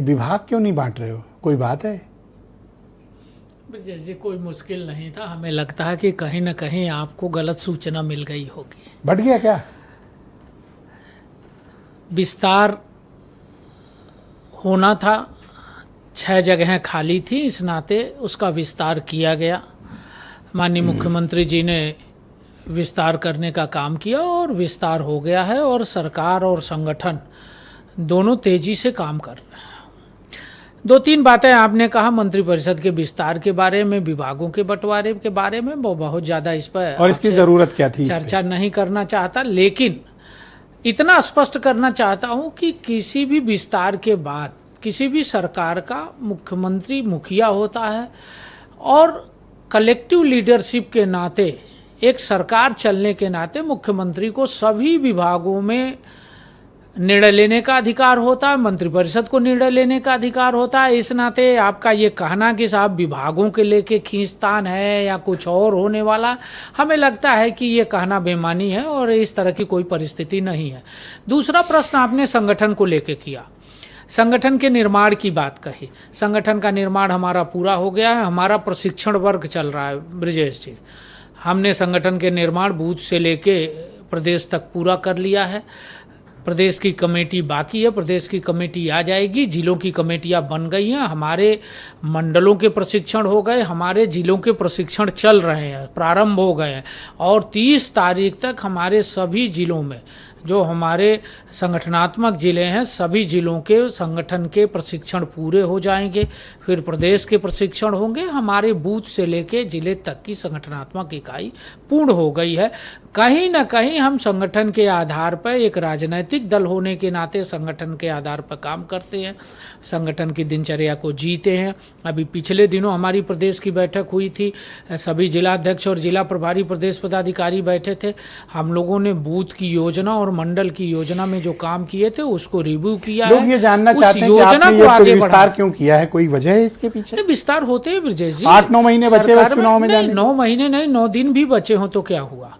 विभाग क्यों नहीं बांट रहे हो? कोई बात है? जैसे कोई मुश्किल नहीं था, हमें लगता है कि कहीं ना कहीं आपको गलत सूचना मिल गई होगी। बढ़ गया क्या? विस्तार होना था, 6 जगहें खाली थी, इस नाते उसका विस्तार किया गया। माननीय मुख्यमंत्री जी ने विस्तार करने का काम किया और विस्तार हो गया है और सरकार और संगठन दोनों तेजी से काम कर रहे हैं। 2-3 बातें आपने कहा मंत्रिपरिषद के विस्तार के बारे में, विभागों के बंटवारे के बारे में, वो बहुत ज़्यादा इस पर और इसकी ज़रूरत क्या थी? चर्चा नहीं करना चाहता, लेकिन इतना स्पष्ट करना चाहता हूं कि किसी भी विस्तार के बाद किसी भी सरकार का मुख्यमंत्री मुखिया होता है और कलेक्टिव लीडरशिप के नाते, एक सरकार चलने के नाते मुख्यमंत्री को सभी विभागों में निर्णय लेने का अधिकार होता है, मंत्रिपरिषद को निर्णय लेने का अधिकार होता है। इस नाते आपका ये कहना कि साहब विभागों के लेके खींचतान है या कुछ और होने वाला, हमें लगता है कि ये कहना बेमानी है और इस तरह की कोई परिस्थिति नहीं है। दूसरा प्रश्न आपने संगठन को लेके किया, संगठन के निर्माण की बात कही। संगठन का निर्माण हमारा पूरा हो गया है, हमारा प्रशिक्षण वर्ग चल रहा है। ब्रजेश जी, हमने संगठन के निर्माण बूथ से लेके प्रदेश तक पूरा कर लिया है। प्रदेश की कमेटी बाकी है, प्रदेश की कमेटी आ जाएगी, जिलों की कमेटियां बन गई हैं, हमारे मंडलों के प्रशिक्षण हो गए, हमारे जिलों के प्रशिक्षण चल रहे हैं, प्रारंभ हो गए हैं और 30 तारीख तक हमारे सभी जिलों में जो हमारे संगठनात्मक ज़िले हैं, सभी ज़िलों के संगठन के प्रशिक्षण पूरे हो जाएंगे। फिर प्रदेश के प्रशिक्षण होंगे, हमारे बूथ से लेके ज़िले तक की संगठनात्मक इकाई पूर्ण हो गई है। कहीं ना कहीं हम संगठन के आधार पर, एक राजनीतिक दल होने के नाते संगठन के आधार पर काम करते हैं, संगठन की दिनचर्या को जीते हैं। अभी पिछले दिनों हमारी प्रदेश की बैठक हुई थी, सभी जिलाध्यक्ष और जिला प्रभारी प्रदेश पदाधिकारी बैठे थे। हम लोगों ने बूथ की योजना और मंडल की योजना में जो काम किए थे उसको रिव्यू किया है। लोग ये जानना चाहते हैं कि आपने ये विस्तार क्यों किया है, कोई वजह है इसके पीछे? विस्तार होते हैं ब्रजेश जी, 8-9 महीने बचे हुए चुनाव में जाने। 9 महीने नहीं, 9 दिन भी बचे हो तो क्या हुआ?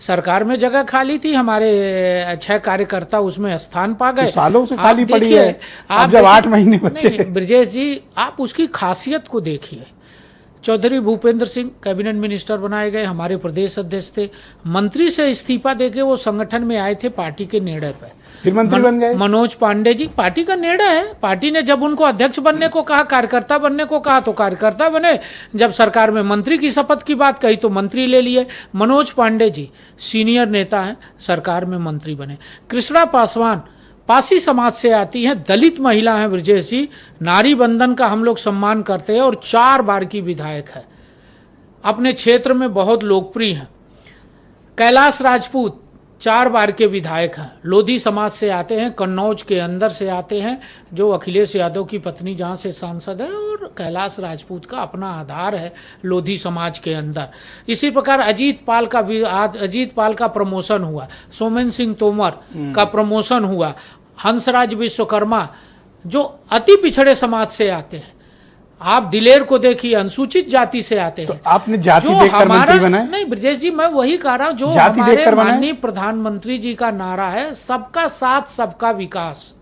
सरकार में जगह खाली थी, हमारे 6 कार्यकर्ता उसमें स्थान पा गए। तो सालों से खाली पड़ी है, आप जब 8 महीने बचे। ब्रजेश जी, आप उसकी खासियत को देखिए। चौधरी भूपेंद्र सिंह कैबिनेट मिनिस्टर बनाए गए, हमारे प्रदेश अध्यक्ष थे, मंत्री से इस्तीफा देके वो संगठन में आए थे पार्टी के निर्णय पर, फिर मंत्री बन गए। मनोज पांडे जी, पार्टी का निर्णय है। पार्टी ने जब उनको अध्यक्ष बनने को कहा, कार्यकर्ता बनने को कहा तो कार्यकर्ता बने, जब सरकार में मंत्री की शपथ की बात कही तो मंत्री ले लिए। मनोज पांडे जी सीनियर नेता हैं, सरकार में मंत्री बने। कृष्णा पासवान पासी समाज से आती हैं, दलित महिला हैं ब्रजेश जी, नारी बंधन का हम लोग सम्मान करते हैं और 4 बार की विधायक है, अपने क्षेत्र में बहुत लोकप्रिय हैं। कैलाश राजपूत 4 बार के विधायक हैं, लोधी समाज से आते हैं, कन्नौज के अंदर से आते हैं, जो अखिलेश यादव की पत्नी जहां से सांसद है, और कैलाश राजपूत का अपना आधार है लोधी समाज के अंदर। इसी प्रकार अजीत पाल का प्रमोशन हुआ, सोमेन सिंह तोमर का प्रमोशन हुआ, हंसराज विश्वकर्मा जो अति पिछड़े समाज से आते हैं, आप दिलेर को देखिए अनुसूचित जाति से आते हैं। तो आपने जाति देखकर मंत्री बनाए? नहीं ब्रजेश जी, मैं वही कह रहा हूं, जो हमारे माननीय प्रधानमंत्री जी का नारा है, सबका साथ सबका विकास।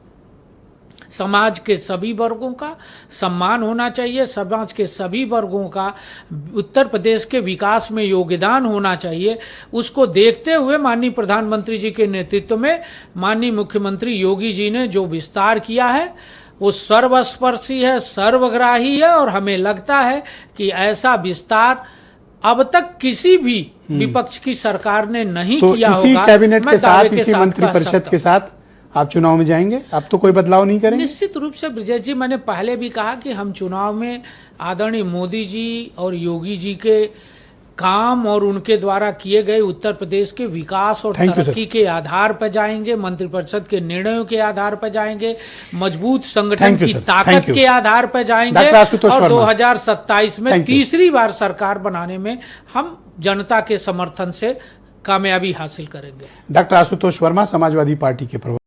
समाज के सभी वर्गों का सम्मान होना चाहिए, समाज के सभी वर्गों का उत्तर प्रदेश के विकास में योगदान होना चाहिए। उसको देखते हुए माननीय प्रधानमंत्री जी के नेतृत्व में माननीय मुख्यमंत्री योगी जी ने जो विस्तार किया है वो सर्वस्पर्शी है, सर्वग्राही है और हमें लगता है कि ऐसा विस्तार अब तक किसी भी विपक्ष की सरकार ने नहीं किया होगा। इसी कैबिनेट के साथ, इसी मंत्रिपरिषद के साथ आप चुनाव में जाएंगे? आप तो कोई बदलाव नहीं करेंगे? निश्चित रूप से ब्रजेश जी, मैंने पहले भी कहा कि हम चुनाव में आदरणीय मोदी जी और योगी जी के काम और उनके द्वारा किए गए उत्तर प्रदेश के विकास और तरक्की के आधार पर जाएंगे, मंत्रिपरिषद के निर्णयों के आधार पर जाएंगे, मजबूत संगठन की ताकत के आधार पर जाएंगे और 2027 में तीसरी बार सरकार बनाने में हम जनता के समर्थन से कामयाबी हासिल करेंगे। डॉक्टर आशुतोष वर्मा, समाजवादी पार्टी के प्रवक्ता।